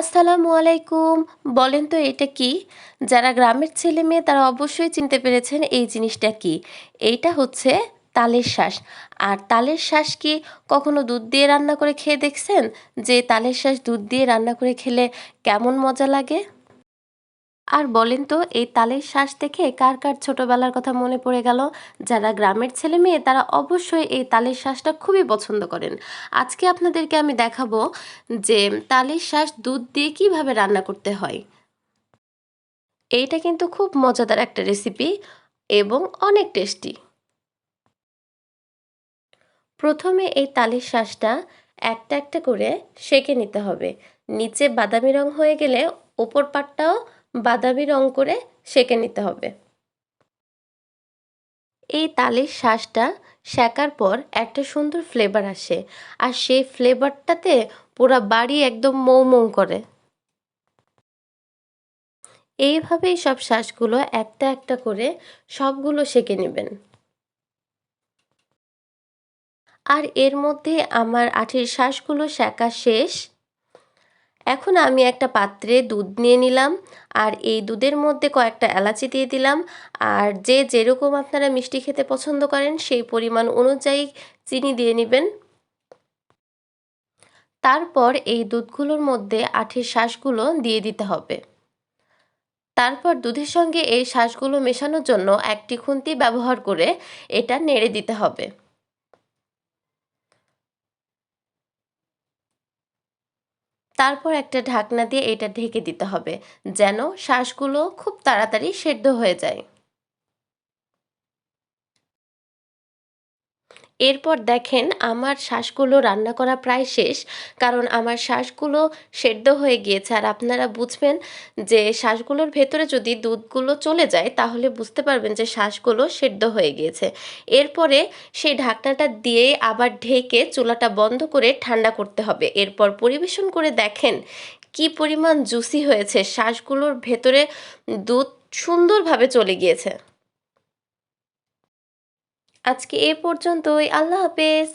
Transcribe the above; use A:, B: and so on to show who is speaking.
A: আসসালামু আলাইকুম। বলেন তো এটা কি? যারা গ্রামের ছেলেমেয়ে তারা অবশ্যই চিনতে পেরেছেন এই জিনিসটা কি। এইটা হচ্ছে তালের শাঁস। আর তালের শাঁস কি কখনো দুধ দিয়ে রান্না করে খেয়ে দেখছেন? যে তালের শাঁস দুধ দিয়ে রান্না করে খেলে কেমন মজা লাগে? আর বলেন তো এই তালের শাঁস দেখে কার কার ছোটবেলার কথা মনে পড়ে গেল? যারা গ্রামের ছেলেমেয়ে তারা অবশ্যই এই তালের শাঁসটা খুবই পছন্দ করেন। আজকে আপনাদেরকে আমি দেখাবো যে তালের শাঁস দুধ দিয়ে কিভাবে রান্না করতে হয়। এইটা কিন্তু খুব মজাদার একটা রেসিপি এবং অনেক টেস্টি। প্রথমে এই তালের শাঁসটা একটা একটা করে সেঁকে নিতে হবে। নিচে বাদামি রং হয়ে গেলে ওপর পাটটাও বাদামি রং করে সেঁকে নিতে হবে। এই তালের শাঁসটা সেঁকার পর একটা সুন্দর ফ্লেভার আসে, আর সেই ফ্লেভারটাতে পুরা বাড়ি একদম মৌ মৌ করে। এইভাবেই সব শাঁসগুলো একটা একটা করে সবগুলো সেঁকে নেবেন। আর এর মধ্যে আমার আঁটির শাঁসগুলো সেঁকা শেষ। এখন আমি একটা পাত্রে দুধ নিয়ে নিলাম, আর এই দুধের মধ্যে কয়েকটা এলাচি দিয়ে দিলাম। আর যে যেরকম আপনারা মিষ্টি খেতে পছন্দ করেন সেই পরিমাণ অনুযায়ী চিনি দিয়ে নেবেন। তারপর এই দুধগুলোর মধ্যে আখের শাঁসগুলো দিয়ে দিতে হবে। তারপর দুধের সঙ্গে এই শাঁসগুলো মেশানোর জন্য একটি খুন্তি ব্যবহার করে এটা নেড়ে দিতে হবে। তারপর একটা ঢাকনা দিয়ে এটা ঢেকে দিতে হবে, যেন শাঁসগুলো খুব তাড়াতাড়ি সেদ্ধ হয়ে যায়। এরপর দেখেন আমার শাঁসগুলো রান্না করা প্রায় শেষ, কারণ আমার শাঁসগুলো সেদ্ধ হয়ে গিয়েছে। আর আপনারা বুঝবেন যে শাঁসগুলোর ভেতরে যদি দুধগুলো চলে যায় তাহলে বুঝতে পারবেন যে শাঁসগুলো সেদ্ধ হয়ে গিয়েছে। এরপরে সেই ঢাকনাটা দিয়ে আবার ঢেকে চুলাটা বন্ধ করে ঠান্ডা করতে হবে। এরপর পরিবেশন করে দেখেন কি পরিমাণ জুসি হয়েছে, শাঁসগুলোর ভেতরে দুধ সুন্দরভাবে চলে গিয়েছে। আজকে এ পর্যন্তই। আল্লাহ হাফেজ।